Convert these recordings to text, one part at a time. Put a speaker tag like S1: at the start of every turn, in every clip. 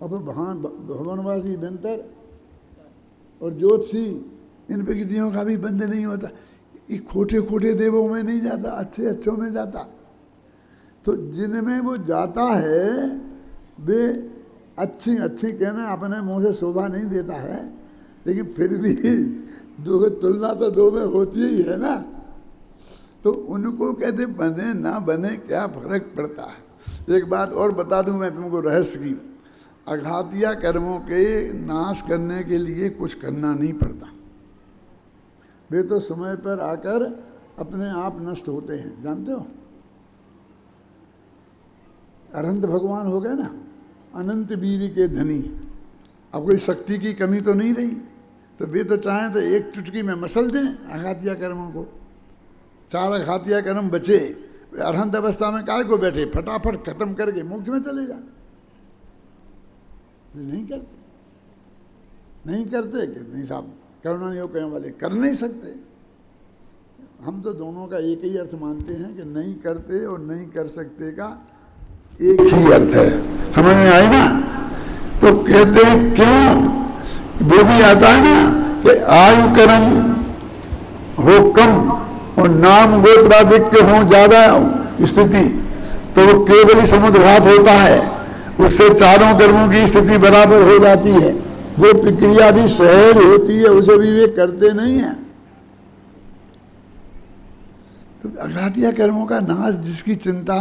S1: और फिर भवनवासी बेंतर और ज्योतिषी, इन विकृतियों का भी बंद नहीं होता। ये खोटे खोटे देवों में नहीं जाता, अच्छे अच्छों में जाता। तो जिनमें वो जाता है वे अच्छी अच्छी कहना अपने मुंह से शोभा नहीं देता है, लेकिन फिर भी दो तुलना तो दो में होती ही है ना। तो उनको कहते बने ना बने क्या फर्क पड़ता है। एक बात और बता दूं मैं तुमको रहस्य की, अघातिया कर्मों के नाश करने के लिए कुछ करना नहीं पड़ता, वे तो समय पर आकर अपने आप नष्ट होते हैं। जानते हो अनंत भगवान हो गए ना, अनंत वीर के धनी, अब कोई शक्ति की कमी तो नहीं रही, तो वे तो चाहें तो एक चुटकी में मसल दें आघातिया कर्मों को। 4 आघातिया कर्म बचे, अरहंत अवस्था में काय को बैठे, फटाफट खत्म करके मोक्ष में चले जाए। नहीं करते, नहीं करते कि नहीं साहब करुणा नहीं हो कहने वाले कर नहीं सकते। हम तो दोनों का एक ही अर्थ मानते हैं कि नहीं करते और नहीं कर सकते का एक ही अर्थ है, समझ में आई ना। तो कहते हैं क्यों, वो भी आता है ना कि आयु कर्म हो कम और नाम गोत्राधिक्य हो ज्यादा स्थिति, तो वो केवल ही समुद्रघात होता है, उससे चारों कर्मों की स्थिति बराबर हो जाती है। वो प्रक्रिया भी सहज होती है, उसे भी वे करते नहीं है। तो अघातिया कर्मों का नाश जिसकी चिंता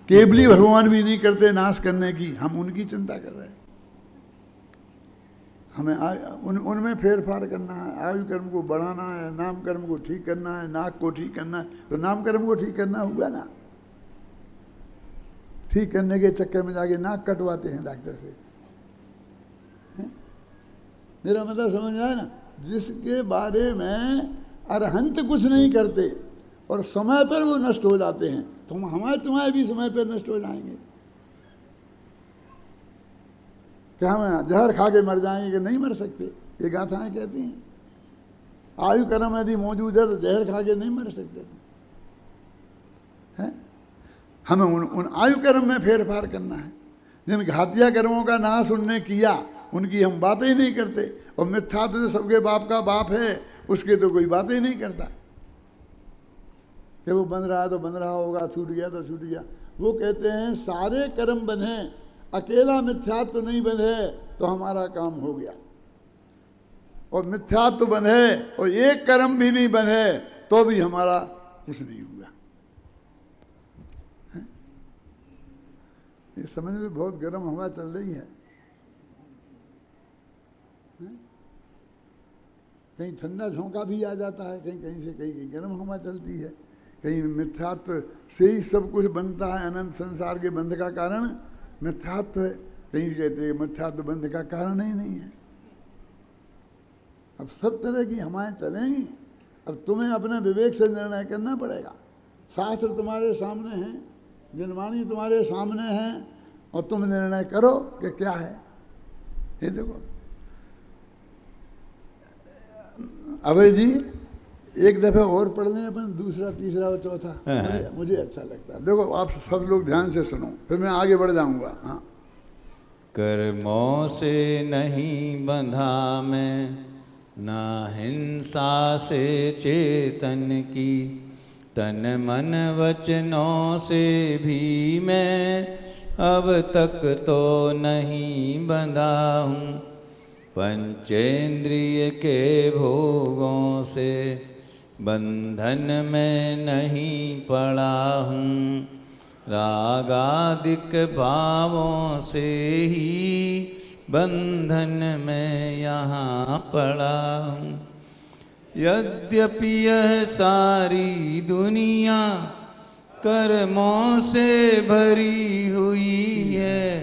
S1: केवली भगवान भी नहीं करते नाश करने की, हम उनकी चिंता कर रहे हैं। हमें उनमें फेरफार करना है, आयु कर्म को बढ़ाना है, नाम कर्म को ठीक करना है, नाक को ठीक करना है। तो नाम कर्म को ठीक करना होगा ना, ठीक करने के चक्कर में जाके नाक कटवाते हैं डॉक्टर से। मेरा मतलब समझ आया ना, जिसके बारे में अरहंत कुछ नहीं करते और समय पर वो नष्ट हो जाते हैं, तुम्हारे भी समय पर नष्ट हो जाएंगे। क्या हम जहर खा के मर जाएंगे कि नहीं मर सकते, ये गाथाएं कहती हैं। आयु कर्म यदि मौजूद है तो जहर खा के नहीं मर सकते हैं। हमें उन आयु कर्म में फेरफार करना है। जिन घातिया कर्मों का नाश उनने किया उनकी हम बातें ही नहीं करते, और मिथ्या तो जो सबके बाप का बाप है उसके तो कोई बातें ही नहीं करता कि वो बन रहा है तो बन रहा होगा, छूट गया तो छूट गया। वो कहते हैं सारे कर्म बंधे, अकेला मिथ्यात्व तो नहीं बंधे तो हमारा काम हो गया, और मिथ्यात्व तो बंधे और एक कर्म भी नहीं बंधे तो भी हमारा कुछ नहीं हुआ। ये समझ में बहुत गर्म हवा चल रही है। कहीं ठंडा झोंका भी आ जाता है, कहीं कहीं से कहीं गर्म हवा चलती है, कहीं मिथ्यात्व से ही सब कुछ बनता है। अनंत संसार के बंध का कारण मिथ्यात्व है, कहीं कहते हैं मिथ्यात्व बंध का कारण ही नहीं है। अब सब तरह की हवाएं चलेंगी, अब तुम्हें अपने विवेक से निर्णय करना पड़ेगा। शास्त्र तुम्हारे सामने हैं, जनवाणी तुम्हारे सामने है, और तुम निर्णय करो कि क्या है। ये देखो अभय जी, एक दफे और पढ़ लें अपन, दूसरा तीसरा और चौथा, मुझे अच्छा लगता है। देखो आप सब लोग ध्यान से सुनो, फिर मैं आगे बढ़ जाऊंगा। हाँ,
S2: कर्मों से नहीं बंधा मैं, ना हिंसा से चेतन की, तन मन वचनों से भी मैं अब तक तो नहीं बंधा हूँ। पंचेंद्रिय के भोगों से बंधन में नहीं पड़ा हूँ, रागादिक भावों से ही बंधन में यहाँ पड़ा हूँ। यद्यपि यह सारी दुनिया कर्मों से भरी हुई है,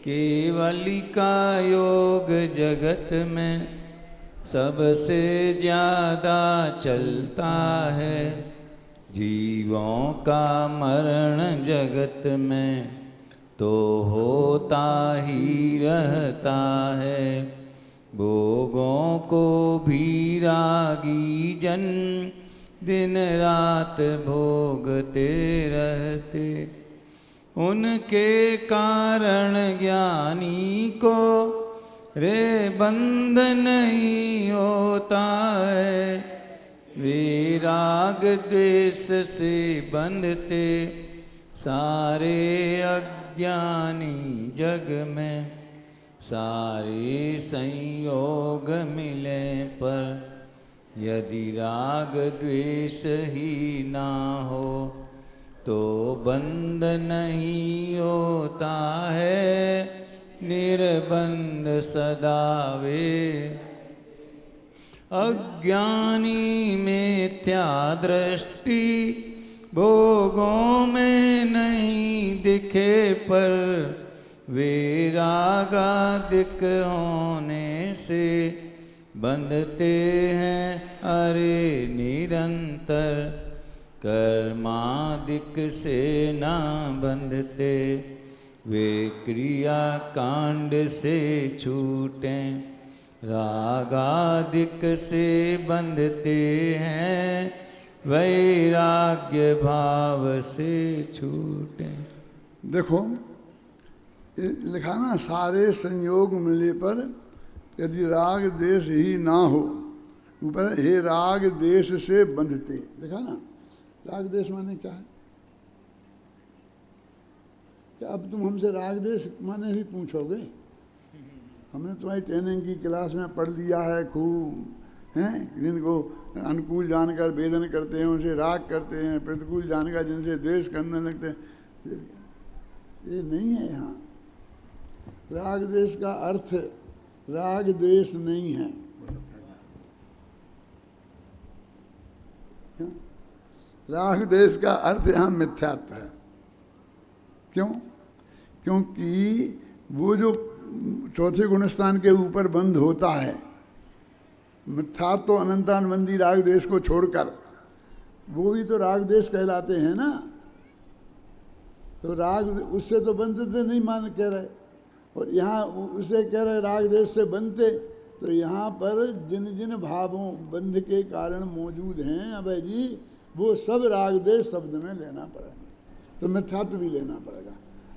S2: केवली का योग जगत में सबसे ज्यादा चलता है। जीवों का मरण जगत में तो होता ही रहता है, भोगों को भी रागी जन दिन रात भोगते रहते। उनके कारण ज्ञानी को रे बंध नहीं होता है। विराग द्वेष से बंधते सारे अज्ञानी जग में, सारे संयोग मिले पर यदि राग द्वेष ही ना हो तो बंध नहीं होता है। निर्बंध सदा वे अज्ञानी मिथ्या दृष्टि, भोगों में नहीं दिखे पर वैरागादिक होने से बंधते हैं अरे निरंतर। कर्मादिक से ना बंधते वे क्रिया कांड से छूटें, रागादिक से बंधते हैं वैराग्य भाव से छूटें।
S1: देखो ये लिखा ना, सारे संयोग मिले पर यदि राग देश ही ना हो, ऊपर हे राग देश से बंधते लिखा ना। राग देश माने क्या है? क्या अब तुम हमसे राग देश माने भी पूछोगे? हमने तुम्हारी ट्रेनिंग की क्लास में पढ़ लिया है खूब, हैं? जिनको अनुकूल जानकर वेदन करते हैं उनसे राग करते हैं, प्रतिकूल जानकर जिनसे द्वेष करने लगते हैं। ये नहीं है यहाँ। राग देश का अर्थ राग देश नहीं है। राग देश का अर्थ यहाँ मिथ्यात्व है। क्यों? क्योंकि वो जो चौथे गुणस्थान के ऊपर बंद होता है, मिथ्यात्व तो अनंतानबंदी राग देश को छोड़कर, वो भी तो राग देश कहलाते हैं ना। तो राग उससे तो बनते नहीं मान कह रहे, और यहाँ उसे कह रहे राग देश से बनते। तो यहाँ पर जिन जिन भावों बंध के कारण मौजूद हैं अभय जी, वो सब राग देश शब्द में लेना पड़ेगा। तो मिथ्यात्व भी लेना पड़ेगा,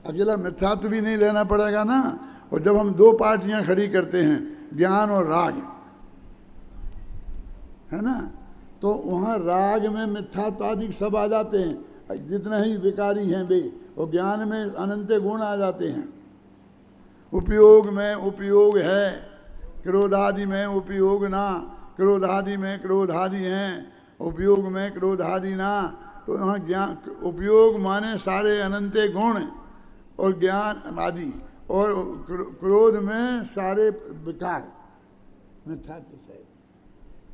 S1: अकेला मिथ्यात्व भी नहीं लेना पड़ेगा ना। और जब हम दो पार्टियां खड़ी करते हैं, ज्ञान और राग, है ना, तो वहाँ राग में मिथ्यात्व आदि सब आ जाते हैं, जितना ही विकारी हैं वे, और ज्ञान में अनंत गुण आ जाते हैं। उपयोग में उपयोग है, क्रोधादि में उपयोग ना, क्रोधादि में क्रोधादि हैं, उपयोग में क्रोधादि ना। तो यहाँ ज्ञान उपयोग माने सारे अनंत गुण और ज्ञान आदि, और क्रोध में सारे विकार, मिथ्यात्व से।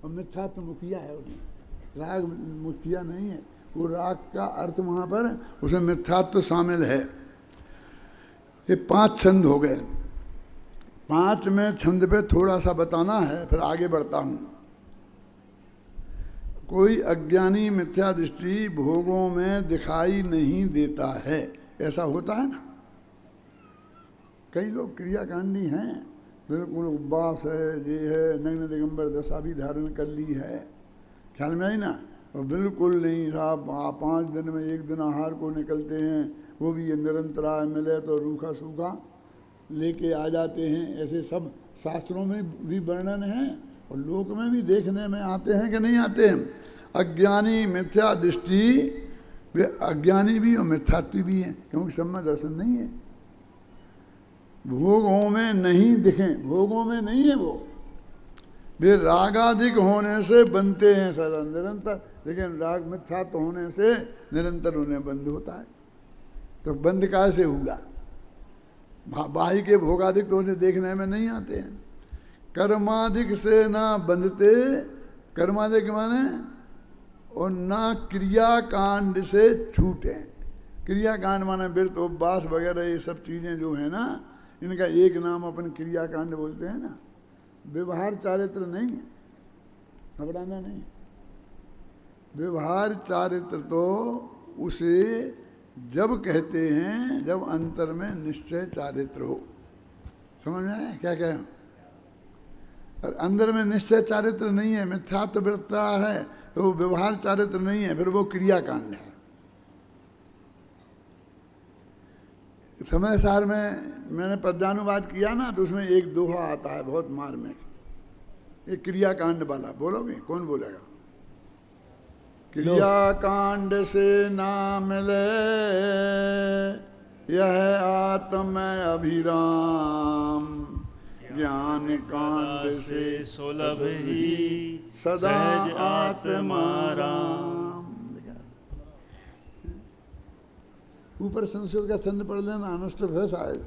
S1: और मिथ्यात्व मुखिया है उन्हें, राग मुखिया नहीं है। वो राग का अर्थ वहाँ पर उसमें मिथ्यात्व शामिल है। ये 5 छंद हो गए। 5 में छंद पे थोड़ा सा बताना है, फिर आगे बढ़ता हूँ। कोई अज्ञानी मिथ्या दृष्टि भोगों में दिखाई नहीं देता है, ऐसा होता है ना। कई लोग क्रियाकांडी हैं, बिल्कुल उपवास है, ये है, नग्न दिगंबर दशा भी धारण कर ली है, ख्याल में आई ना। और बिल्कुल नहीं साहब, 5 दिन में 1 दिन आहार को निकलते हैं, वो भी ये निरंतराय मिले तो रूखा सूखा लेके आ जाते हैं। ऐसे सब शास्त्रों में भी वर्णन है और लोक में भी देखने में आते हैं कि नहीं आते हैं। अज्ञानी मिथ्या दृष्टि, वे अज्ञानी भी और मिथ्यात्व भी हैं, क्योंकि सब में दर्शन नहीं है। भोगों में नहीं दिखें, भोगों में नहीं है वो, वे रागाधिक होने से बनते हैं सदा निरंतर, लेकिन राग मिथ्यात्व होने से निरंतर उन्हें बंद होता है। तो बंद कैसे हुआ? बाही के भोगाधिक तो उन्हें देखने में नहीं आते हैं। कर्माधिक से ना बंधते, कर्माधिक माने और ना क्रियाकांड से छूटे। क्रियाकांड माने व्रत उपवास वगैरह ये सब चीज़ें जो है ना, इनका एक नाम अपन क्रियाकांड बोलते हैं ना। व्यवहार चारित्र नहीं है, घबराना नहीं। व्यवहार चारित्र तो उसे जब कहते हैं जब अंतर में निश्चय चारित्र हो। समझ में आया क्या कहें? और अंदर में निश्चय चारित्र नहीं है, मिथ्यात्व वृत्ता है, तो वो व्यवहार चारित्र नहीं है, फिर वो क्रियाकांड है। समय सार में मैंने पद्यानुवाद किया ना, तो उसमें एक दोहा आता है बहुत मार्मिक, एक क्रियाकांड वाला। बोलोगे? कौन बोलेगा? क्रियाकांड से ना मिले यह आत्म अभिराम, ज्ञान कांड से
S3: सुलभ ही
S1: सदा
S3: सहज
S1: आत्माराम। ऊपर संस्कृत का छंद पढ़ लेना, अनुष्ट है शायद,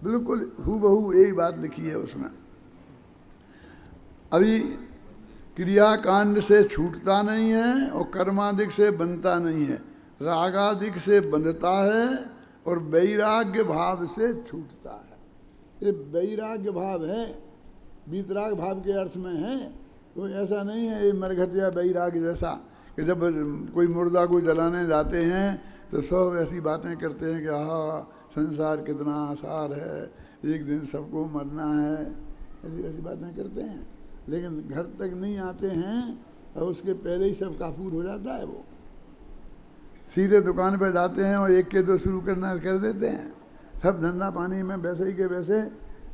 S1: बिल्कुल हूबहू यही बात लिखी है उसमें। अभी क्रियाकांड से छूटता नहीं है और कर्मादिक से बनता नहीं है, रागादिक से बंधता है और वैराग्य भाव से छूटता है। ये वैराग्य भाव है, वीतराग भाव के अर्थ में है। तो ऐसा नहीं है ये मरघट या वैराग्य जैसा कि जब कोई मुर्दा को जलाने जाते हैं तो सब ऐसी बातें करते हैं कि आहा संसार कितना आसार है, एक दिन सबको मरना है, ऐसी ऐसी बातें करते हैं। लेकिन घर तक नहीं आते हैं और उसके पहले ही सब काफूर हो जाता है। वो सीधे दुकान पर जाते हैं और एक के दो शुरू करना कर देते हैं, सब धंधा पानी में वैसे ही के वैसे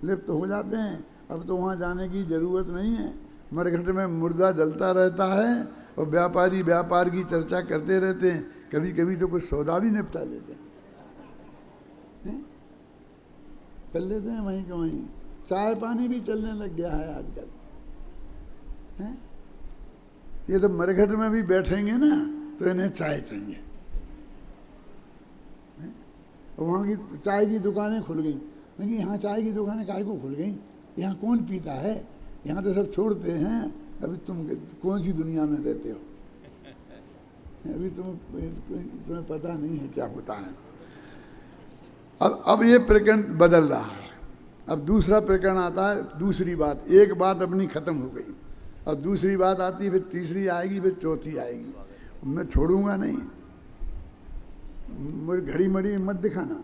S1: लिप्त हो जाते हैं। अब तो वहाँ जाने की ज़रूरत नहीं है, मरघट में मुर्दा जलता रहता है और व्यापारी व्यापार की चर्चा करते रहते हैं। कभी कभी तो कुछ सौदा भी निपटा लेते हैं, कर लेते हैं वहीं के वहीं। चाय पानी भी चलने लग गया है आजकल है? ये तो मरघट में भी बैठेंगे ना तो इन्हें चाय चाहिए। वहाँ की चाय की दुकानें खुल गई, लेकिन यहाँ चाय की दुकानें काहे को खुल गई? यहाँ कौन पीता है? यहाँ तो सब छोड़ते हैं। अभी तुम कौन सी दुनिया में रहते हो? अभी तुम्हें पता नहीं है क्या होता है। अब ये प्रकरण बदल रहा है। अब दूसरा प्रकरण आता है, दूसरी बात। एक बात अपनी खत्म हो गई, अब दूसरी बात आती है, फिर तीसरी आएगी, फिर चौथी आएगी। मैं छोड़ूंगा नहीं, मुझे घड़ी मड़ी मत दिखाना।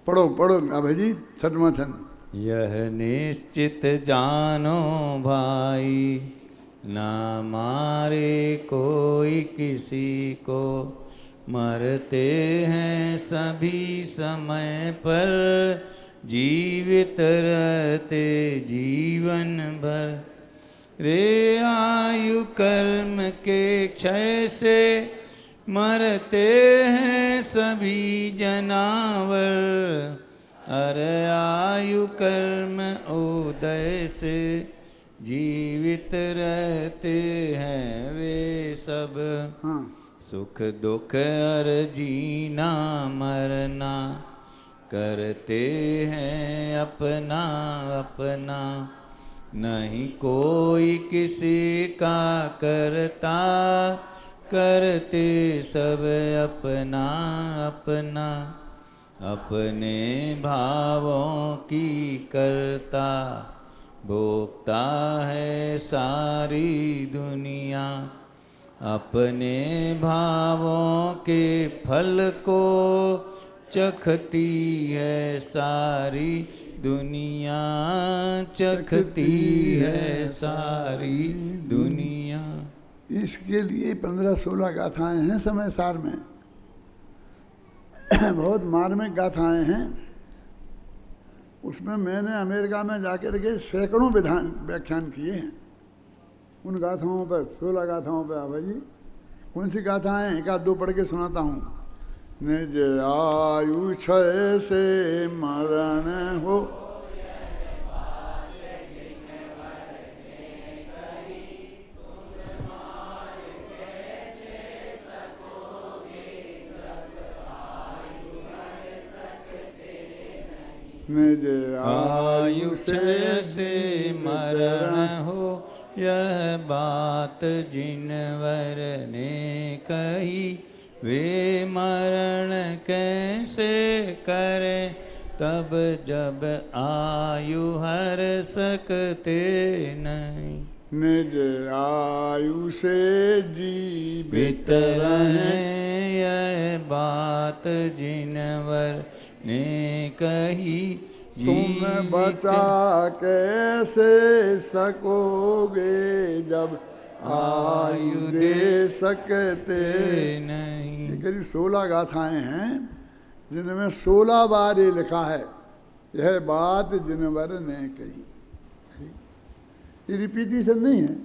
S1: पढ़ो पढ़ो अभय जी, छठवां छंद।
S2: यह निश्चित जानो भाई, ना मारे कोई किसी को, मरते हैं सभी समय पर, जीवित रहते जीवन भर। रे आयु कर्म के क्षय से, मरते हैं सभी जनावर। अरे आयु कर्म उदय से, जीवित रहते हैं वे सब।
S1: हाँ।
S2: सुख दुख और जीना मरना, करते हैं अपना अपना। नहीं कोई किसी का करता, करते सब अपना अपना। अपने भावों की करता, भोगता है सारी दुनिया। अपने भावों के फल को, चखती है सारी दुनिया, चखती है सारी दुनिया।
S1: इसके लिए 15-16 गाथाएं हैं समय सार में। बहुत मार्मिक गाथाएं हैं। उसमें मैंने अमेरिका में जाकर के सैकड़ों व्याख्यान किए हैं उन गाथाओं पर, 16 गाथाओं पर। अभय जी कौन सी गाथाएं? एक आध दो पढ़ के सुनाता हूँ। निज आयु क्षय से मरण हो, निज
S2: आयु क्षय से मरण हो, यह बात जिनवर ने कही। वे मरण कैसे करे, तब जब आयु हर सकते नहीं।
S1: निज आयु से जीवित
S2: रहें, यह बात जिनवर ने कही।
S1: तुम बचा कैसे सकोगे, जब आयु दे सकते
S2: नहीं।
S1: ये करीब 16 गाथाएं हैं जिनमें 16 बार ये लिखा है, यह बात जिनवर ने कही। ये रिपीटिशन नहीं है।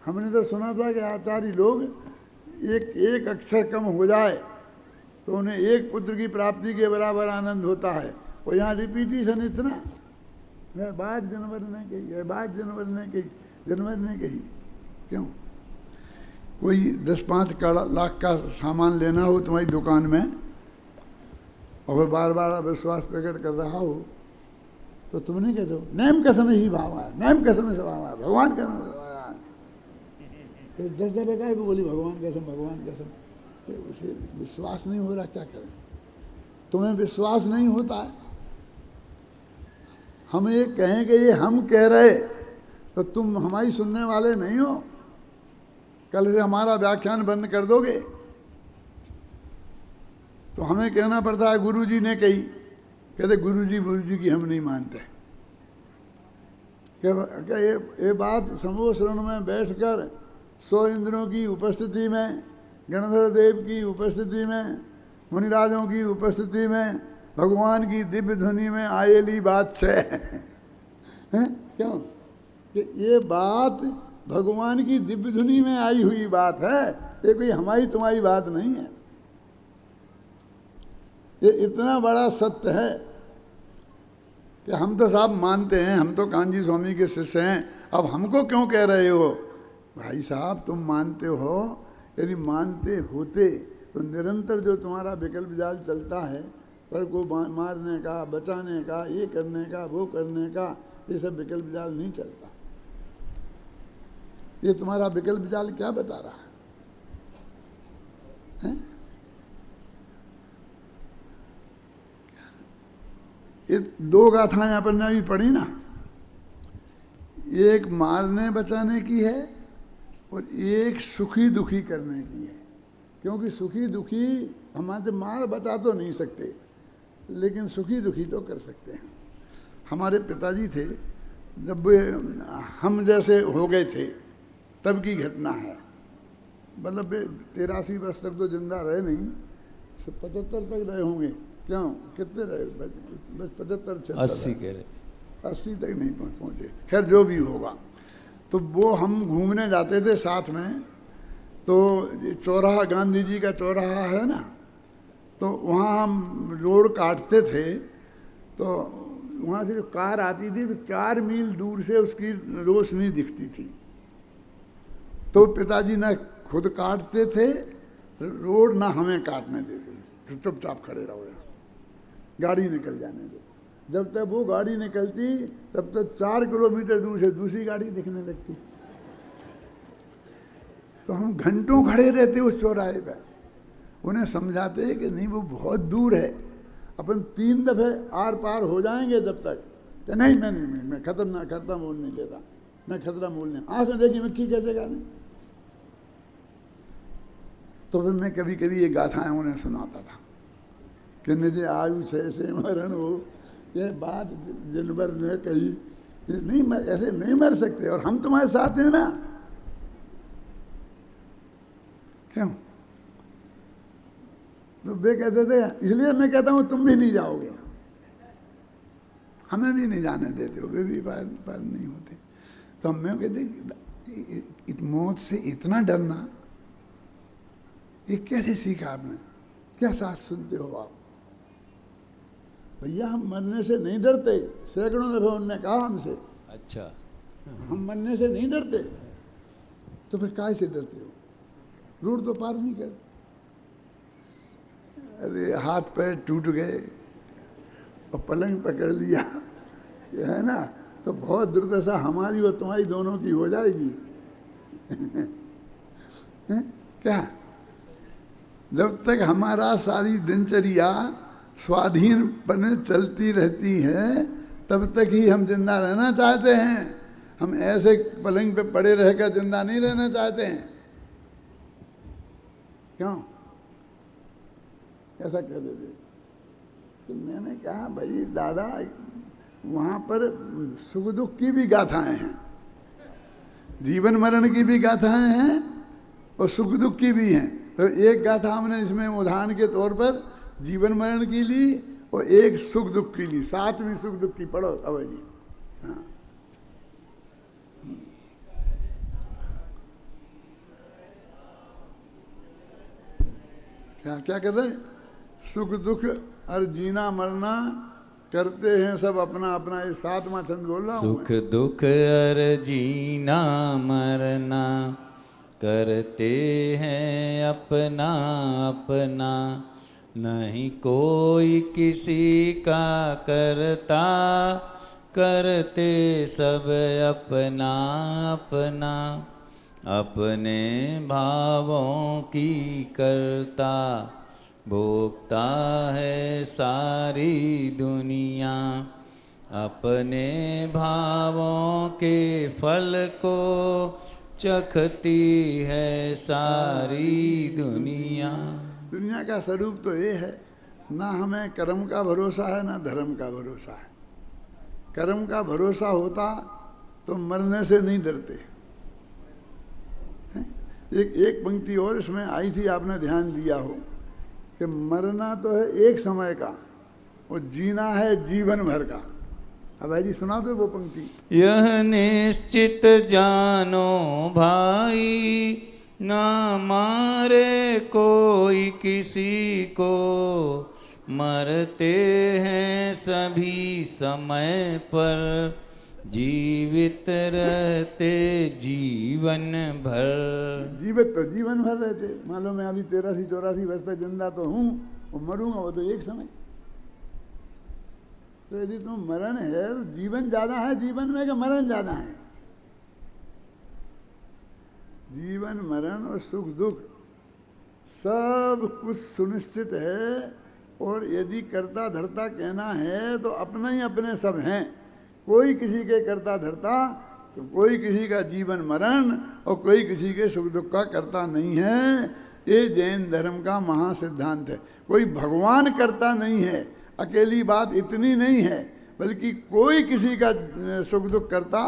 S1: हमने तो सुना था कि आचार्य लोग एक अक्षर कम हो जाए तो उन्हें एक पुत्र की प्राप्ति के बराबर आनंद होता है, और यहाँ रिपीटिशन इतना, यह बात जनवर ने कही, यह बात जनवर ने कही, जनवर ने कही। क्यों? कोई 10-5 लाख का सामान लेना हो तुम्हारी दुकान में और बार बार विश्वास प्रकट कर रहा हो तो तुम नहीं कहते हो नैम कसम ही भावा, नैम कसम से भावा, भगवान कसम से भावा। तो 10 बेकार को बोली भगवान कसम, भगवान कसम, तो उसे विश्वास नहीं हो रहा, क्या करें? तुम्हें विश्वास नहीं होता है। हम ये कहें कि ये हम कह रहे तो तुम हमारी सुनने वाले नहीं हो, कल से हमारा व्याख्यान बंद कर दोगे। तो हमें कहना पड़ता है गुरुजी ने कही, कहते गुरुजी की हम नहीं मानते। क्या ये बात समूह श्रवण में बैठकर 100 इंद्रों की उपस्थिति में, गणधर देव की उपस्थिति में, मुनिराजों की उपस्थिति में, भगवान की दिव्य ध्वनि में आएली बात है क्यों कि ये बात भगवान की दिव्य ध्वनि में आई हुई बात है, ये कोई हमारी तुम्हारी बात नहीं है। ये इतना बड़ा सत्य है कि हम तो साहब मानते हैं, हम तो कांजी स्वामी के शिष्य हैं, अब हमको क्यों कह रहे हो? भाई साहब तुम मानते हो, यदि मानते होते तो निरंतर जो तुम्हारा विकल्प जाल चलता है, पर को मारने का, बचाने का, ये करने का, वो करने का, ये सब विकल्प जाल नहीं चलता। ये तुम्हारा विकल्प जाल क्या बता रहा है? ये 2 गाथाएं अपन ने अभी पढ़ी ना, एक मारने बचाने की है और एक सुखी दुखी करने की है। क्योंकि सुखी दुखी हमारे मार बचा तो नहीं सकते, लेकिन सुखी दुखी तो कर सकते हैं। हमारे पिताजी थे, जब हम जैसे हो गए थे तब की घटना है, मतलब 83 वर्ष तक तो जिंदा रहे नहीं, 75 तक रहे होंगे। क्यों? कितने रहे? बस 75
S2: 80 कह रहे,
S1: 80 तक नहीं पहुँचे। खैर जो भी होगा, तो वो हम घूमने जाते थे साथ में, तो चौराहा, गांधी जी का चौराहा है ना, तो वहाँ हम रोड काटते थे, तो वहाँ से जो कार आती थी तो 4 मील दूर से उसकी रोशनी दिखती थी। तो पिताजी ना खुद काटते थे रोड, ना हमें काटने देते थे, तो चुपचाप खड़े रहो यहाँ, गाड़ी निकल जाने दो। जब तक वो गाड़ी निकलती तब तक 4 किलोमीटर दूर से दूसरी गाड़ी दिखने लगती। तो हम घंटों खड़े रहते उस चौराहे पर, उन्हें समझाते कि नहीं वो बहुत दूर है, अपन 3 दफ़े आर पार हो जाएंगे जब तक। कि नहीं मैं खतरा मोल नहीं लेता, मैं खतरा मोल नहीं। आँख में देखी मिट्टी कैसे गाने। तो फिर मैं कभी कभी ये गाथाएं उन्हें सुनाता था कि निज आयु से मरण हो, ये बात जिनवर ने कही, नहीं ऐसे नहीं मर सकते, और हम तुम्हारे साथ हैं ना। क्यों? तो वे कहते थे, इसलिए मैं कहता हूँ तुम भी नहीं जाओगे, हमें भी नहीं जाने देते हो, वे भी पार नहीं होते। तो हम कहते मौत से इतना डरना, ये कैसे सीखा आपने? क्या साथ सुनते हो आप? भैया हम मरने से नहीं डरते, सैकड़ों दफे उन्होंने कहा हमसे।
S2: अच्छा,
S1: हम मरने से नहीं डरते, तो फिर काय से डरते हो? रोड तो पार नहीं करते। अरे हाथ पैर टूट गए और पलंग पकड़ लिया, ये है ना, तो बहुत दुर्दशा हमारी और तुम्हारी दोनों की हो जाएगी। क्या? जब तक हमारा सारी दिनचर्या स्वाधीन पने चलती रहती है, तब तक ही हम जिंदा रहना चाहते हैं। हम ऐसे पलंग पे पड़े रहकर जिंदा नहीं रहना चाहते हैं। क्यों? ऐसा कह देते। तो मैंने कहा भाई दादा, वहाँ पर सुख दुख की भी गाथाएं हैं, जीवन मरण की भी गाथाएं हैं और सुख दुख की भी हैं। तो एक गाथा हमने इसमें उदाहरण के तौर पर जीवन मरण की ली और एक सुख दुख की ली, 7वीं सुख दुख की पढ़ो अभय जी। हाँ, क्या क्या कर रहे? सुख दुख और जीना मरना करते हैं सब अपना अपना। ये 7वां छंद बोल रहा हूं।
S2: सुख दुख और जीना मरना करते हैं अपना अपना, नहीं कोई किसी का करता, करते सब अपना अपना, अपने भावों की करता, भोगता है सारी दुनिया, अपने भावों के फल को चखती है सारी दुनिया।
S1: दुनिया का स्वरूप तो ये है, ना हमें कर्म का भरोसा है ना धर्म का भरोसा है। कर्म का भरोसा होता तो मरने से नहीं डरते। एक पंक्ति और इसमें आई थी, आपने ध्यान दिया हो कि मरना तो है एक समय का और जीना है जीवन भर का। अब भाई जी सुना दो वो पंक्ति।
S2: यह निश्चित जानो भाई, ना मारे कोई किसी को, मरते हैं सभी समय पर, जीवित रहते जीवन भर।
S1: जीवित तो जीवन भर रहते। मान लो मैं अभी 83-84 वर्ष तक जिंदा तो हूँ और मरूंगा वो तो एक समय। तो यदि तुम मरण है तो जीवन ज्यादा है जीवन में कि मरण ज्यादा है? जीवन मरण और सुख दुख सब कुछ सुनिश्चित है। और यदि कर्ता धर्ता कहना है तो अपने ही अपने सब हैं। कोई किसी के कर्ता धर्ता, तो कोई किसी का जीवन मरण और कोई किसी के सुख दुख का कर्ता नहीं है। ये जैन धर्म का महासिद्धांत है। कोई भगवान कर्ता नहीं है, अकेली बात इतनी नहीं है, बल्कि कोई किसी का सुख दुख करता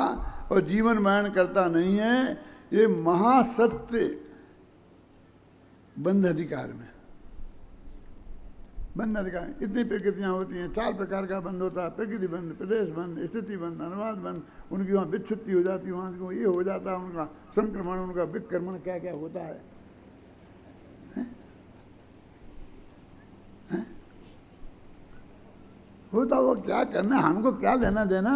S1: और जीवन मरण करता नहीं है। ये महासत्य बंध अधिकार में, बंध अधिकार इतनी प्रकृतियां होती हैं। 4 प्रकार का बंध होता है, प्रकृति बंध, प्रदेश बंध, स्थिति बंध, अनुवाद बंध। उनकी वहाँ विच्छित्ति हो जाती है, वहाँ को ये हो जाता है, उनका संक्रमण, उनका विक्रमण, क्या क्या होता है, होता वो क्या करना, हमको क्या लेना देना।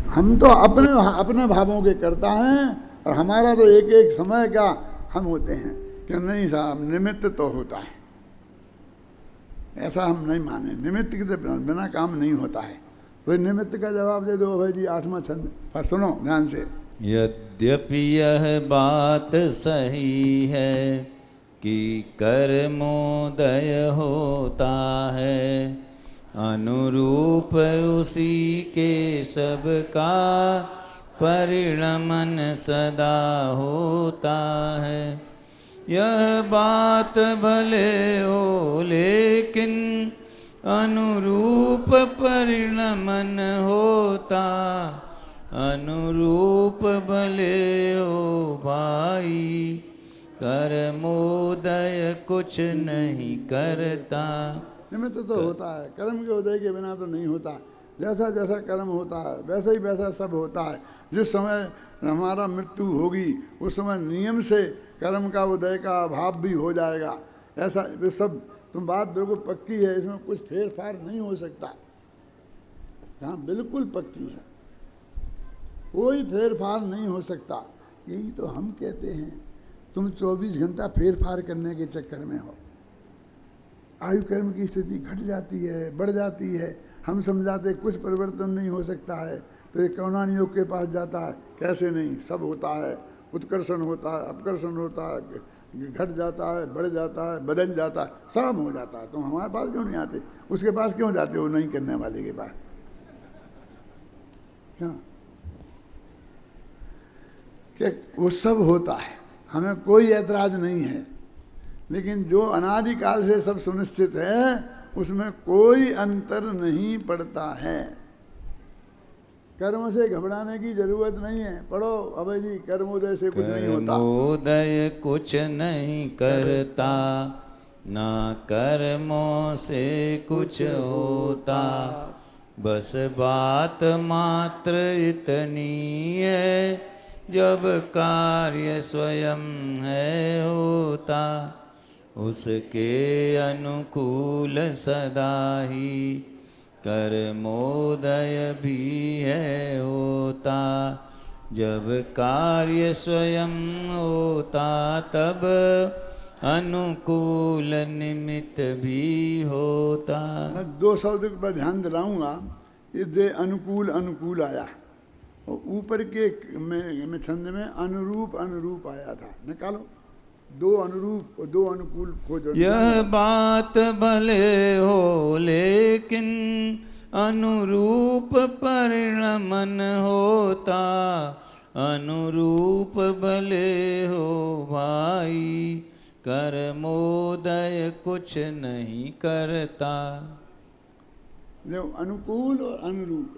S1: हम तो अपने अपने भावों के करता हैं और हमारा तो एक एक समय का हम होते हैं कि नहीं साहब निमित्त तो होता है। ऐसा हम नहीं माने, निमित्त के बिना काम नहीं होता है। कोई निमित्त का जवाब दे दो भाई जी। 8वां छंद पर सुनो ध्यान से।
S2: यद्यपि यह बात सही है कि कर्मोदय होता है, अनुरूप उसी के सबका परिणमन सदा होता है। यह बात भले हो लेकिन अनुरूप परिणमन होता, अनुरूप भले हो भाई, कर्मोदय कुछ नहीं करता।
S1: निमित्त तो होता है, कर्म के उदय के बिना तो नहीं होता। जैसा जैसा कर्म होता है वैसा ही वैसा सब होता है। जिस समय हमारा मृत्यु होगी उस समय नियम से कर्म का उदय का अभाव भी हो जाएगा। ऐसा सब तुम बात बिल्कुल पक्की है, इसमें कुछ फेर फार नहीं हो सकता। हाँ बिल्कुल पक्की है, कोई फेर फार नहीं हो सकता। यही तो हम कहते हैं तुम 24 घंटा फेर फार करने के चक्कर में हो। आयु कर्म की स्थिति घट जाती है, बढ़ जाती है। हम समझाते कुछ परिवर्तन नहीं हो सकता है, तो ये कौनान योग के पास जाता है। कैसे नहीं, सब होता है। उत्कर्षण होता है, अपकर्षण होता है, घट जाता है, बढ़ जाता है, बदल जाता है, सब हो जाता है। तुम हमारे पास क्यों नहीं आते? उसके पास क्यों जाते हो? नहीं करने वाले के पास क्या? कि वो सब होता है, हमें कोई ऐतराज नहीं है। लेकिन जो अनादिकाल से सब सुनिश्चित है उसमें कोई अंतर नहीं पड़ता है। कर्म से घबराने की जरूरत नहीं है। पढ़ो अभय जी, कर्मोदय से कुछ नहीं होता।
S2: कर्मोदय कुछ नहीं करता, ना कर्मों से कुछ होता। बस बात मात्र इतनी है, जब कार्य स्वयं है होता, उसके अनुकूल सदा ही कर्मोदय भी है होता। जब कार्य स्वयं होता, तब अनुकूल निमित्त भी होता।
S1: मैं 2 शब्द पर ध्यान दिलाऊंगा। ये दे अनुकूल अनुकूल आया, और ऊपर के में छंद में अनुरूप अनुरूप आया था। निकालो 2 अनुरूप और 2 अनुकूल खोजो।
S2: यह बात भले हो, लेकिन अनुरूप परिणमन होता। अनुरूप भले हो भाई, कर्मोदय कुछ नहीं करता।
S1: देखो अनुकूल और अनुरूप,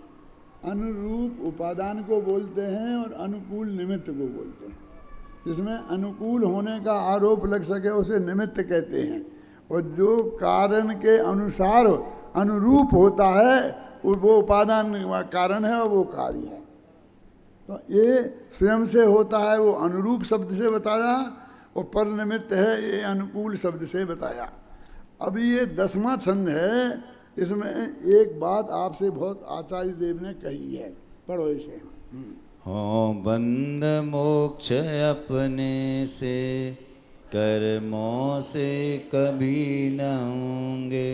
S1: अनुरूप उपादान को बोलते हैं और अनुकूल निमित्त को बोलते हैं। जिसमें अनुकूल होने का आरोप लग सके उसे निमित्त कहते हैं, और जो कारण के अनुसार अनुरूप होता है वो उपादान कारण है और वो कार्य है। तो ये स्वयं से होता है, वो अनुरूप शब्द से बताया, और पर निमित्त है ये अनुकूल शब्द से बताया। अभी ये 10वां छंद है, इसमें एक बात आपसे बहुत आचार्य देव ने कही है। पढ़ो इसे।
S2: हो बंध मोक्ष अपने से, कर्मों से कभी न होंगे।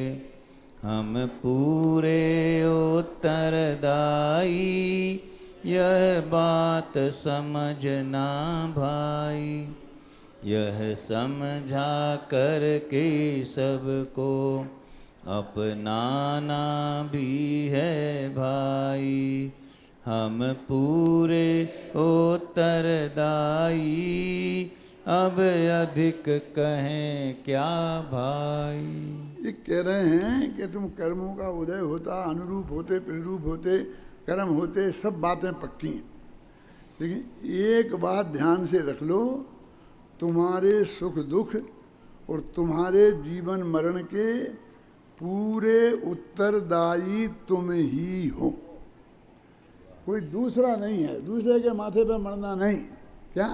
S2: हम पूरे उत्तरदायी, यह बात समझना भाई। यह समझा करके सबको अपनाना भी है भाई। हम पूरे उत्तरदायी, अब अधिक कहें क्या भाई।
S1: ये कह रहे हैं कि तुम कर्मों का उदय होता, अनुरूप होते, प्रतिरूप होते, कर्म होते, सब बातें पक्की हैं। लेकिन एक बात ध्यान से रख लो, तुम्हारे सुख दुख और तुम्हारे जीवन मरण के पूरे उत्तरदायी तुम ही हो, कोई दूसरा नहीं है। दूसरे के माथे पर मरना नहीं। क्या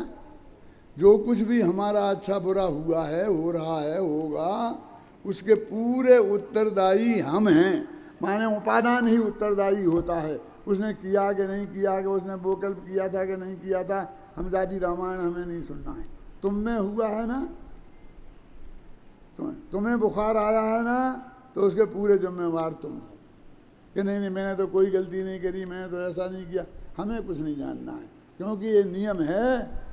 S1: जो कुछ भी हमारा अच्छा बुरा हुआ है, हो रहा है, होगा, उसके पूरे उत्तरदायी हम हैं। माने उपादान ही उत्तरदायी होता है। उसने किया कि नहीं किया, कि उसने वो कल्प किया था कि नहीं किया था, हम जाति रामायण हमें नहीं सुनना है। तुम में हुआ है ना, तुम्हें बुखार आया है ना, तो उसके पूरे जिम्मेवार तुम हो। कि नहीं मैंने तो कोई गलती नहीं करी, मैंने तो ऐसा नहीं किया। हमें कुछ नहीं जानना है, क्योंकि ये नियम है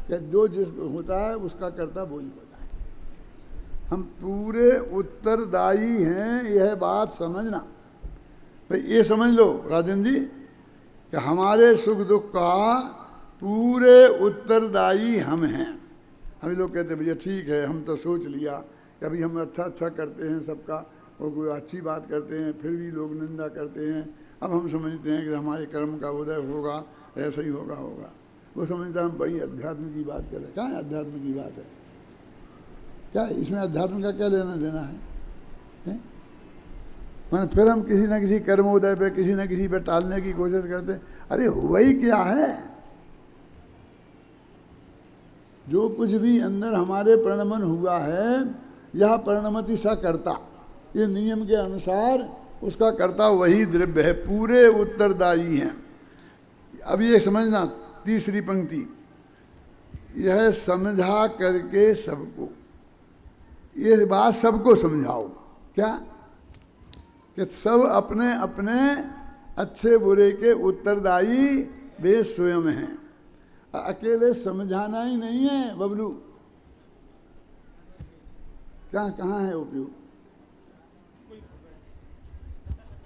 S1: कि जो जिस होता है उसका कर्ता वही होता है। हम पूरे उत्तरदायी हैं, यह बात समझना भाई। ये समझ लो राजन जी कि हमारे सुख दुख का पूरे उत्तरदायी हम हैं। हम लोग कहते भैया ठीक है, हम तो सोच लिया कि अभी हम अच्छा अच्छा करते हैं सबका, और कोई अच्छी बात करते हैं, फिर भी लोग निंदा करते हैं। अब हम समझते हैं कि हमारे कर्म का उदय होगा, ऐसा ही होगा। वो समझते हैं हम बड़ी अध्यात्म की बात करें। क्या अध्यात्म की बात है? क्या इसमें अध्यात्म का क्या लेना देना है? मैंने फिर हम किसी न किसी कर्मोदय पे, किसी न किसी पे टालने की कोशिश करते। अरे हुआ ही क्या है? जो कुछ भी अंदर हमारे परिणमन हुआ है, यह परिणमति सा करता, ये नियम के अनुसार उसका कर्ता वही द्रव्य है, पूरे उत्तरदायी हैं। अब ये समझना, तीसरी पंक्ति, यह समझा करके सबको, ये बात सबको समझाओ। क्या कि सब अपने अपने अच्छे बुरे के उत्तरदायी वे स्वयं हैं। अकेले समझाना ही नहीं है बबलू। क्या कहाँ है उपयोग?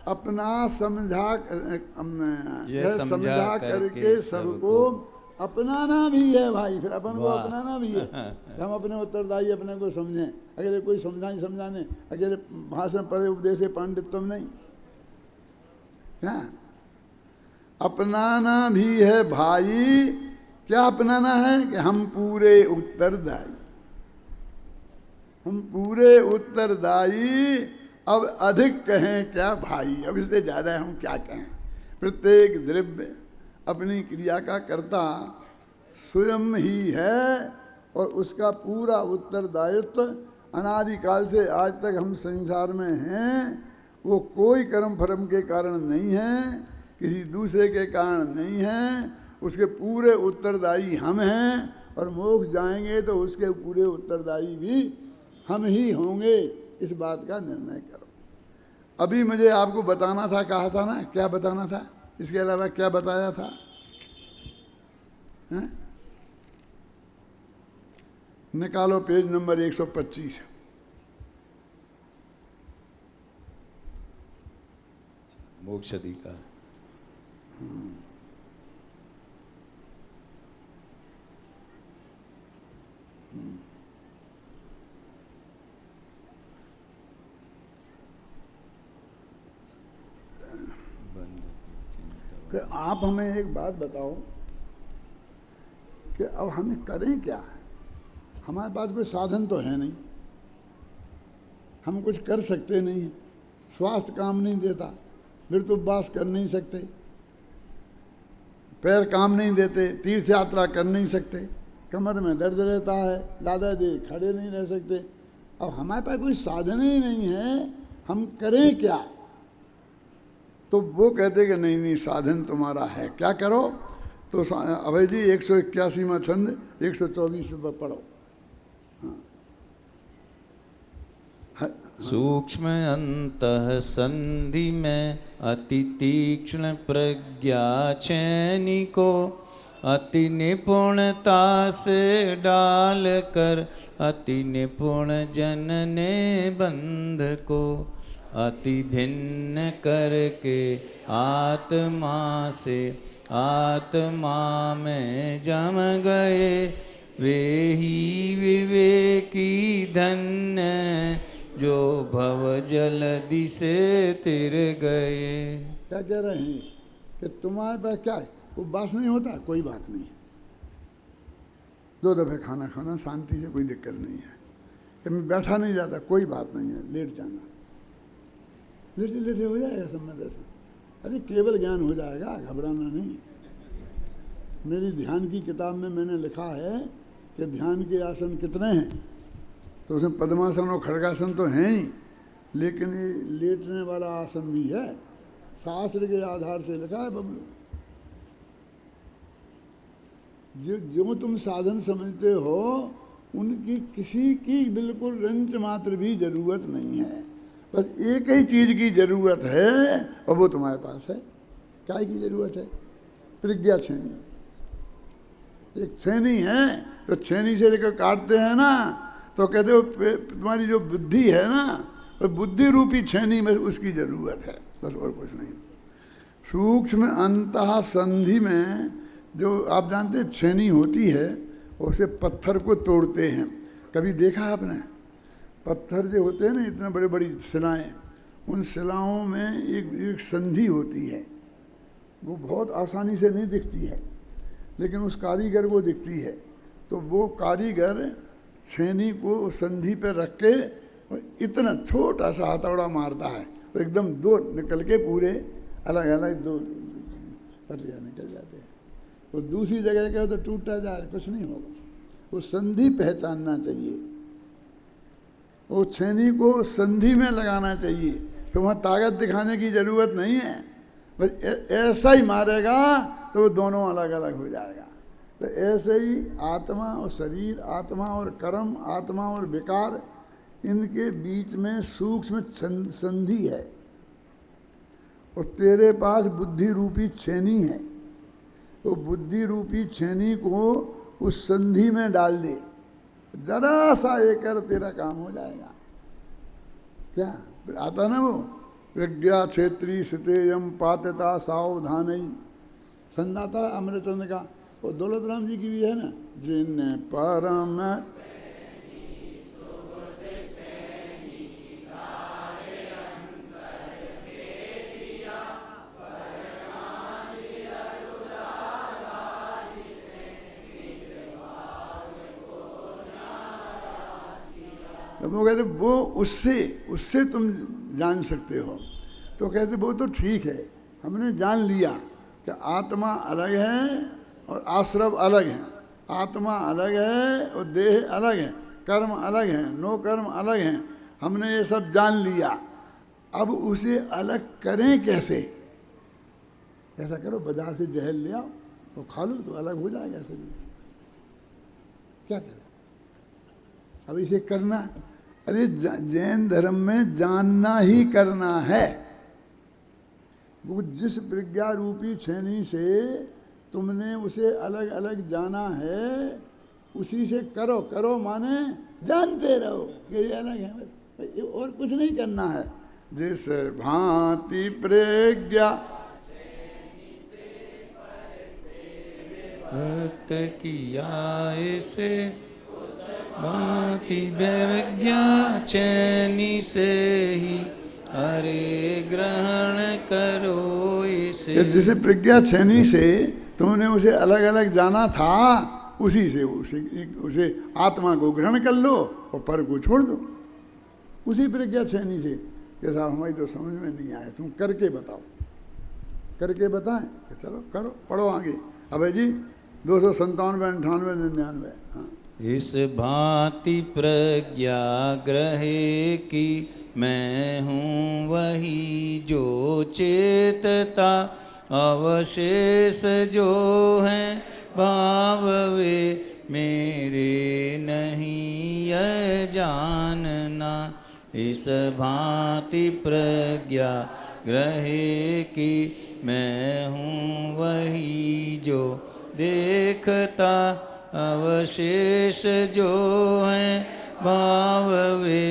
S1: अपना समझा करके सबको अपनाना भी है भाई। फिर अपन को अपनाना भी है। हम अपने उत्तरदायी अपने को समझें। अकेले कोई समझाने, अकेले भाषण पढ़े उपदेश पंडित तुम नहीं। क्या अपनाना भी है भाई। क्या अपनाना है कि हम पूरे उत्तरदायी, हम पूरे उत्तरदायी। अब अधिक कहें क्या भाई, अब इससे ज़्यादा हम क्या कहें। प्रत्येक द्रव्य अपनी क्रिया का कर्ता स्वयं ही है और उसका पूरा उत्तरदायित्व अनादिकाल से आज तक हम संसार में हैं। वो कोई कर्म फर्म के कारण नहीं है, किसी दूसरे के कारण नहीं है, उसके पूरे उत्तरदायी हम हैं। और मोक्ष जाएंगे तो उसके पूरे उत्तरदायी भी हम ही होंगे, इस बात का निर्णय करो। अभी मुझे आपको बताना था, कहा था ना, क्या बताना था, इसके अलावा क्या बताया था? हैं? निकालो पेज नंबर 125।
S2: मोक्ष अधिकार।
S1: कि आप हमें एक बात बताओ कि अब हमें करें क्या? हमारे पास कोई साधन तो है नहीं, हम कुछ कर सकते नहीं, स्वास्थ्य काम नहीं देता, फिर तो उपवास कर नहीं सकते, पैर काम नहीं देते, तीर्थ यात्रा कर नहीं सकते, कमर में दर्द रहता है, ज़्यादा देर खड़े नहीं रह सकते। अब हमारे पास कोई साधन ही नहीं है, हम करें क्या? तो वो कहते कि नहीं नहीं, साधन तुम्हारा है, क्या करो? तो अभय जी 181वां छंद 124 पर पढ़ो।
S2: सूक्ष्म अंतः संधि में अति तीक्ष्ण प्रज्ञा चैनी को अति निपुणता से डाल कर अति निपुण जन ने बंध को अति भिन्न करके आत्मा से आत्मा में जम गए। वे ही विवेकी धन्य जो भव जलधि से तिर गए।
S1: क्या कह रहे हैं कि तुम्हारे पास क्या है, उपवास नहीं होता, कोई बात नहीं है, 2 दफे खाना खाना शांति से, कोई दिक्कत नहीं है, कि मैं बैठा नहीं जाता, कोई बात नहीं है, लेट जाना, लेटे लेटे हो जाएगा सब में दर्शन। अरे केवल ज्ञान हो जाएगा, घबराना नहीं। मेरी ध्यान की किताब में मैंने लिखा है कि ध्यान के आसन कितने हैं, तो उसमें पद्मासन और खड़गासन तो हैं ही, लेकिन ये लेटने वाला आसन भी है, शास्त्र के आधार से लिखा है बबलू। जो तुम साधन समझते हो उनकी किसी की बिल्कुल रंच मात्र भी जरूरत नहीं है, बस एक ही चीज की जरूरत है और वो तुम्हारे पास है। क्या की जरूरत है? प्रज्ञा छेनी। एक छेनी है तो छेनी से लेकर काटते हैं ना, तो कहते हो तुम्हारी जो बुद्धि है ना, वो बुद्धि रूपी छेनी में उसकी जरूरत है, बस और कुछ नहीं। सूक्ष्म अंतः संधि में जो आप जानते छेनी होती है, उसे पत्थर को तोड़ते हैं। कभी देखा आपने? पत्थर जो होते हैं ना, इतने बड़े बड़ी शिलाएँ, उन शिलाओं में एक संधि होती है, वो बहुत आसानी से नहीं दिखती है, लेकिन उस कारीगर को दिखती है। तो वो कारीगर छेनी को संधि पे रख के और इतना छोटा सा हथौड़ा मारता है, तो एकदम 2 निकल के पूरे अलग अलग 2 पटरियाँ निकल जाते हैं। तो दूसरी जगह का तो टूटा जाए, कुछ नहीं होगा। वो संधि पहचानना चाहिए, वो छेनी को संधि में लगाना चाहिए, तो वहाँ ताकत दिखाने की जरूरत नहीं है, बस ऐसा ही मारेगा तो वो दोनों अलग अलग हो जाएगा। तो ऐसे ही आत्मा और शरीर, आत्मा और कर्म, आत्मा और विकार, इनके बीच में सूक्ष्म संधि है, और तेरे पास बुद्धि रूपी छेनी है। तो बुद्धि रूपी छेनी को उस संधि में डाल दे, जरा सा ये कर, तेरा काम हो जाएगा। क्या आता ना वो, विज्ञा क्षेत्री स्थितेयम पातता सावधानई, संदाता अमृतचंद का, और दौलत राम जी की भी है ना, जिन परम अब वो कहते वो उससे तुम जान सकते हो। तो कहते वो तो ठीक है, हमने जान लिया कि आत्मा अलग है और आश्रव अलग है, आत्मा अलग है और देह अलग है, कर्म अलग है, नो कर्म अलग हैं, हमने ये सब जान लिया। अब उसे अलग करें कैसे? ऐसा करो, बाजार से जहर ले आओ तो खा लो तो अलग हो जाएगा शरीर। क्या करें? अब इसे करना, अरे जैन धर्म में जानना ही करना है। वो जिस प्रज्ञा रूपी छेनी से तुमने उसे अलग अलग जाना है, उसी से करो। करो माने जानते रहो कि ये अलग है, और कुछ नहीं करना है। जिस भांति प्रज्ञा
S2: भक्त किया इसे भांति प्रज्ञा चैनी से ही हरे ग्रहण करो इसे।
S1: जिसे प्रज्ञा छेनी से तुमने उसे अलग अलग जाना था, उसी से उसे आत्मा को ग्रहण कर लो और पर को छोड़ दो। उसी प्रज्ञा छेनी से कि साहब हमारी तो समझ में नहीं आया, तुम करके बताओ। करके बताएं कि चलो करो, पढ़ो आगे। अब जी 297, 98, 99। हाँ।
S2: इस भांति प्रज्ञा ग्रहे की मैं हूँ वही जो चेतता, अवशेष जो हैं भाव वे मेरे नहीं यह जानना। इस भांति प्रज्ञा ग्रहे की मैं हूँ वही जो देखता, अवशेष जो हैं भाव वे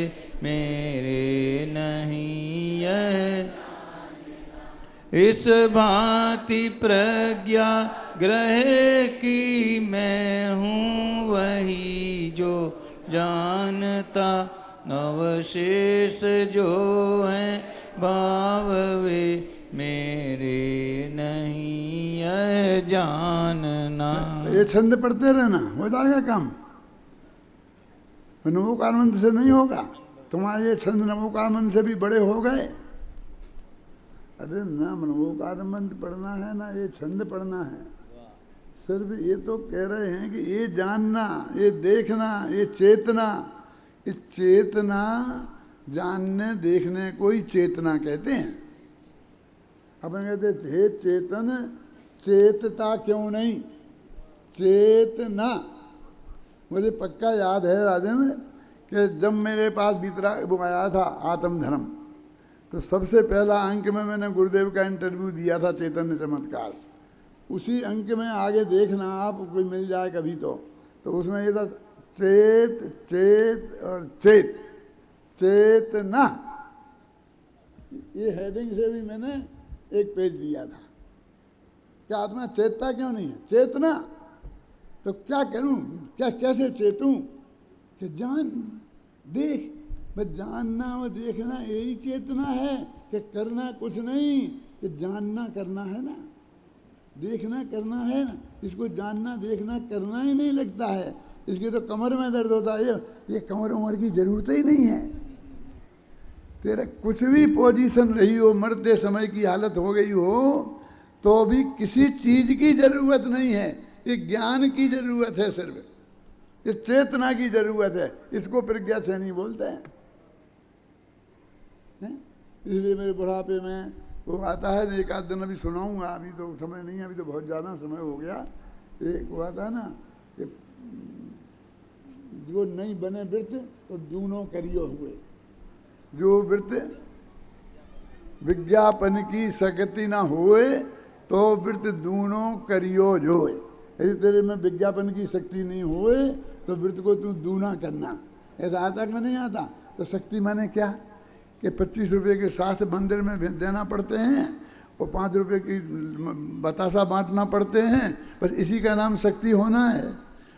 S2: मेरे नहीं यह। इस भांति प्रज्ञा ग्रहे की मैं हूँ वही जो जानता, अवशेष जो हैं भाव वे मेरे नहीं यह जानना।
S1: ये छंद पढ़ते रहना, हो जाएगा काम। नमोकार मंत्र से नहीं होगा, तुम्हारे ये छंद नमोकार मंत्र से भी बड़े हो गए। अरे ना नमोकार मंत्र पढ़ना है ना ये छंद पढ़ना है, सिर्फ ये तो कह रहे हैं कि ये जानना, ये देखना, ये चेतना। ये चेतना जानने देखने को ही चेतना कहते हैं। अपन कहते हे चेतन, चेतता क्यों नहीं, चेतना। मुझे पक्का याद है राजेंद्र कि जब मेरे पास वो आया था आत्मधर्म, तो सबसे पहला अंक में मैंने गुरुदेव का इंटरव्यू दिया था चैतन्य चमत्कार। उसी अंक में आगे देखना आप, कोई मिल जाए कभी तो उसमें ये था चेत, चेत और चेत, चेतना। ये हेडिंग से भी मैंने एक पेज दिया था कि आत्मा चेतता क्यों नहीं है, चेतना। तो क्या करूं, क्या कैसे चेतूं? कि जान देख, बस जानना और देखना यही चेतना है। कि करना कुछ नहीं, कि जानना करना है ना, देखना करना है ना। इसको जानना देखना करना ही नहीं लगता है, इसके तो कमर में दर्द होता है। ये कमर उमर की जरूरत ही नहीं है। तेरा कुछ भी पोजीशन रही हो, मरते समय की हालत हो गई हो, तो भी किसी चीज की जरूरत नहीं है। ये ज्ञान की जरूरत है, सिर्फ ये चेतना की जरूरत है। इसको प्रज्ञा छेनी बोलते हैं। इसलिए मेरे बुढ़ापे में वो आता है, एक आध दिन अभी सुनाऊंगा, अभी तो समय नहीं है, अभी तो बहुत ज़्यादा समय हो गया। एक वो आता है ना कि जो नहीं बने व्रत तो दूनों करियो हुए। जो व्रत विज्ञापन की शक्ति ना होए तो व्रत दूनों करियो जोए। यदि तेरे में विज्ञापन की शक्ति नहीं होए तो व्रत को तू दूना करना। ऐसा आता कि नहीं आता? तो शक्ति माने क्या कि 25 रुपये के साथ मंदिर में देना पड़ते हैं और 5 रुपये की बतासा बांटना पड़ते हैं, बस इसी का नाम शक्ति होना है।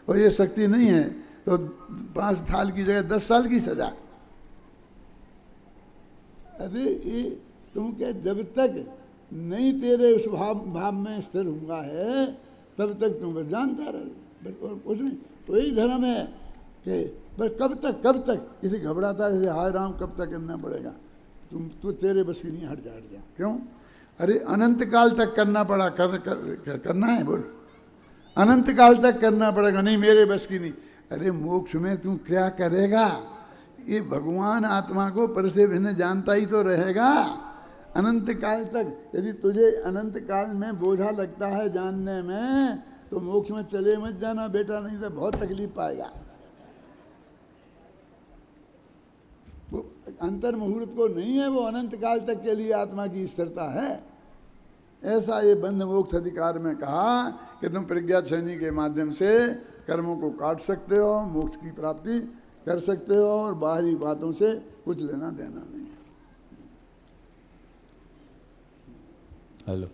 S1: और ये शक्ति नहीं है तो 5 साल की जगह 10 साल की सजा। अरे ये तुम क्या, जब तक नहीं तेरे उस भाव में स्थिर हुआ है तब तक तुम बस जानता रहे, बस और कुछ नहीं। तो यही धर्म है कि बस कब तक इसे घबराता है, जैसे हाय राम कब तक करना पड़ेगा, तू तेरे बस की नहीं, हट जा। क्यों? अरे अनंत काल तक करना पड़ा, करना है बोल, अनंत काल तक करना पड़ेगा, नहीं मेरे बस की नहीं। अरे मोक्ष में तू क्या करेगा? ये भगवान आत्मा को पर से भिन्न जानता ही तो रहेगा अनंत काल तक। यदि तुझे अनंत काल में बोझा लगता है जानने में, तो मोक्ष में चले मत जाना बेटा, नहीं तो बहुत तकलीफ पाएगा। वो अंतर मुहूर्त को नहीं है, वो अनंत काल तक के लिए आत्मा की स्थिरता है। ऐसा ये बंध मोक्ष अधिकार में कहा कि तुम प्रज्ञा छेनी के माध्यम से कर्मों को काट सकते हो, मोक्ष की प्राप्ति कर सकते हो, और बाहरी बातों से कुछ लेना देना नहीं है।
S2: हेलो।